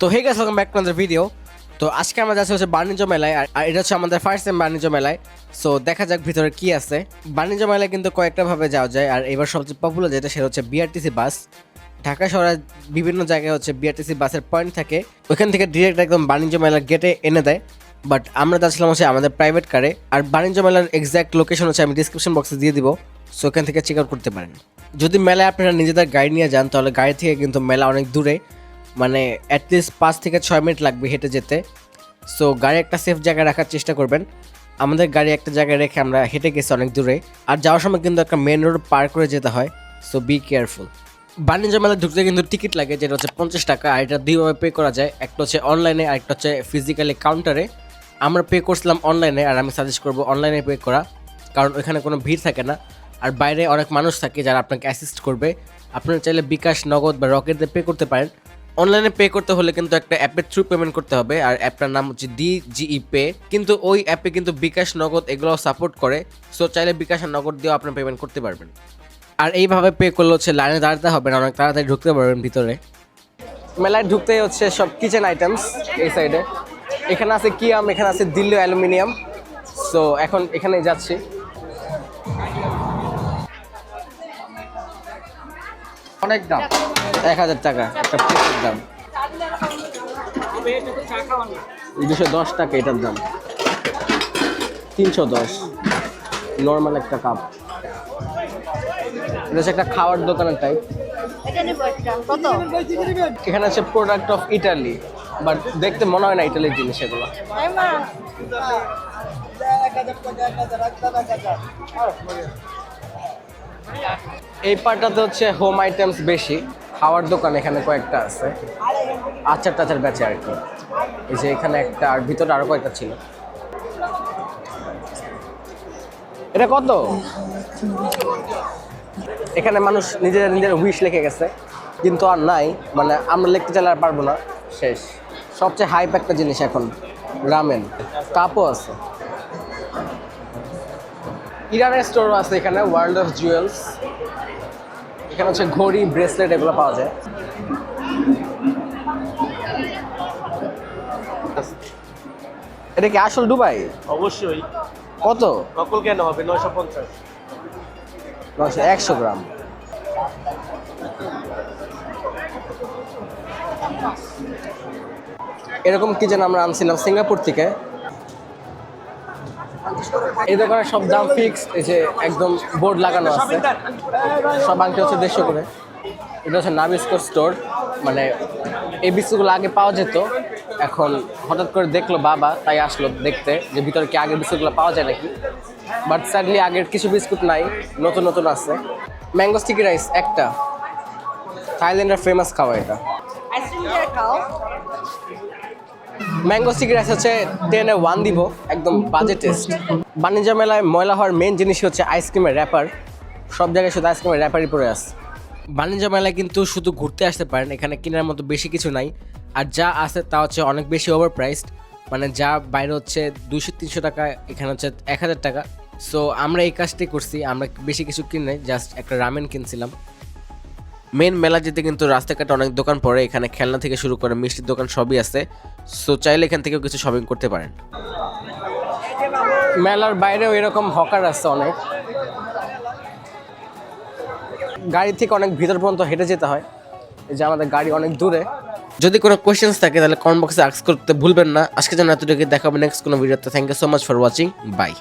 তো hey guys, welcome back to another video. তো আজকে আমরা যাচ্ছি হচ্ছে বাণিজ্য মেলায়, আর এটা হচ্ছে আমাদের ফার্স্ট টাইম বাণিজ্য মেলায়। সো দেখা যাক ভিতরে কি আছে। বাণিজ্য মেলায় কিন্তু কয়েকটা ভাবে যাওয়া যায়, আর এবার সবচেয়ে পপুলার যেটা সেটা হচ্ছে বিআরটিসি বাস। ঢাকা শহরের বিভিন্ন জায়গায় হচ্ছে বিআরটিসি বাসের পয়েন্ট থাকে, ওইখান থেকে ডিরেক্ট একদম বাণিজ্য মেলার গেটে এনে দেয়। বাট আমরা যাচ্ছিলাম হচ্ছে আমাদের প্রাইভেট কারে, আর বাণিজ্য মেলার এক্স্যাক্ট লোকেশন হচ্ছে আমি ডিসক্রিপশন বক্সে দিয়ে দিব, সো ওখান থেকে চেক আউট করতে পারেন। যদি মেলায় আপনারা নিজেদের গাড়ি নিয়ে যান তাহলে গাড়ি থেকে কিন্তু মেলা অনেক দূরে, মানে অ্যাটলিস্ট 5 থেকে 6 মিনিট লাগবে হেঁটে যেতে। সো গাড়ি একটা সেফ জায়গায় রাখার চেষ্টা করবেন। আমাদের গাড়ি একটা জায়গায় রেখে আমরা হেঁটে গেছি অনেক দূরে, আর যাওয়ার সময় কিন্তু একটা মেন রোড পার করে যেতে হয়, সো বি কেয়ারফুল। বাণিজ্য মেলায় ঢুকতে কিন্তু টিকিট লাগে, যেটা হচ্ছে 50 টাকা, আর এটা দুইভাবে পে করা যায়, একটা হচ্ছে অনলাইনে আর একটা হচ্ছে ফিজিক্যালি কাউন্টারে। আমরা পে করছিলাম অনলাইনে, আর আমি সাজেস্ট করবো অনলাইনে পে করা, কারণ ওইখানে কোনো ভিড় থাকে না, আর বাইরে অনেক মানুষ থাকে যারা আপনাকে অ্যাসিস্ট করবে। আপনারা চাইলে বিকাশ, নগদ বা রকেট দিয়ে পে করতে পারেন। অনলাইনে পে করতে হলে কিন্তু একটা অ্যাপের থ্রু পেমেন্ট করতে হবে, আর অ্যাপটার নাম হচ্ছে DGE পে। কিন্তু ওই অ্যাপে কিন্তু বিকাশ, নগদ এগুলো সাপোর্ট করে, সো চাইলে বিকাশ আর নগদ দিয়েও আপনি পেমেন্ট করতে পারবেন। আর এইভাবে পে করলে হচ্ছে লাইনে দাঁড়াতে হবে না, অনেক তাড়াতাড়ি ঢুকতে পারবেন ভিতরে। মেলায় ঢুকতেই হচ্ছে সব কিচেন আইটেমস এই সাইডে। এখানে আছে কিয়াম, এখানে আছে দিল্লি অ্যালুমিনিয়াম। সো এখন এখানে যাচ্ছি। অনেক দাম, 1000 টাকা একটা প্লেটের দাম, 210 টাকা এটার দাম, 310 নর্মাল একটা কাপ। এটা হচ্ছে একটা খাওয়ার দোকানের টাইপ। এখানে আছে প্রোডাক্ট অফ ইটালি, বাট দেখতে মনে হয় না ইটালির জিনিস এগুলো। এই পার্টটাতে হচ্ছে হোম আইটেমস বেশি, খাওয়ার দোকান এখানে কয়েকটা আছে, আচার টাচার বেচে আর কি। এই যে এখানে একটা, আর ভিতরে আরো কয়েকটা ছিল। এটা কত? এখানে মানুষ নিজের নিজের উইশ লিখে গেছে, কিন্তু আর নাই, মানে আমরা লিখতে চাইলে আর পারবো না, শেষ। সবচেয়ে হাইপ একটা জিনিস এখন রামেন, কাপও আছে। ইরানের স্টোরও আছে এখানে, ওয়ার্ল্ড অফ জুয়েলস। এখানে হচ্ছে ঘড়ি, ব্রেসলেট এগুলো পাওয়া যায়। এটা কি আসল দুবাই? অবশ্যই। কত? নকল কেন হবে? 950। 100 গ্রাম। এরকম কি যেন আমরা আনছিলাম সিঙ্গাপুর থেকে। এই দোকানে সব দাম ফিক্সড, এই যে একদম বোর্ড লাগানো আছে, সব আংটি হচ্ছে 150 করে। এটা হচ্ছে নাবিস্কো স্টোর, মানে এই বিস্কুটগুলো আগে পাওয়া যেত, এখন হঠাৎ করে দেখলো বাবা, তাই আসলো দেখতে যে ভিতরে কি আগের বিস্কুটগুলো পাওয়া যায় নাকি। বাট স্যাডলি আগের কিছু বিস্কুট নাই, নতুন নতুন আছে। ম্যাঙ্গো স্টিকি রাইস একটা, থাইল্যান্ডের ফেমাস খাওয়া এটা। ম্যাঙ্গো স্টিকি রাইস হচ্ছে 10-এ 1 দিব, একদম বাজে টেস্ট। বাণিজ্য মেলায় ময়লা হওয়ার মেন জিনিস হচ্ছে আইসক্রিমের র্যাপার, সব জায়গায় শুধু আইসক্রিমের র্যাপারই পড়ে আছে। বাণিজ্য মেলায় কিন্তু শুধু ঘুরতে আসতে পারেন, এখানে কেনার মতো বেশি কিছু নাই, আর যা আছে তা হচ্ছে অনেক বেশি ওভার প্রাইসড। মানে যা বাইরে হচ্ছে 200-300 টাকা, এখানে হচ্ছে 1000 টাকা। সো আমরা এই কাজটি করছি, আমরা বেশি কিছু কিনে জাস্ট একটা রামেন কিনছিলাম। মেন মেলা যেতে কিন্তু রাস্তাঘাটে অনেক দোকান পড়ে, এখানে খেলনা থেকে শুরু করে মিষ্টির দোকান সবই আছে, সো চাইলে এখান থেকেও কিছু শপিং করতে পারেন। মেলার বাইরেও এরকম হকার আছে অনেক, গাড়ি থেকে অনেক ভিতর পর্যন্ত হেঁটে যেতে হয়, এই যে আমাদের গাড়ি অনেক দূরে। যদি কোনো কোয়েশ্চেন্স থাকে তাহলে কমেন্ট বক্সে আস্ক করতে ভুলবেন না। আজকে জন্য এতটুকু, দেখাবো নেক্সট কোনো ভিডিওতে। Thank you so much for watching, by.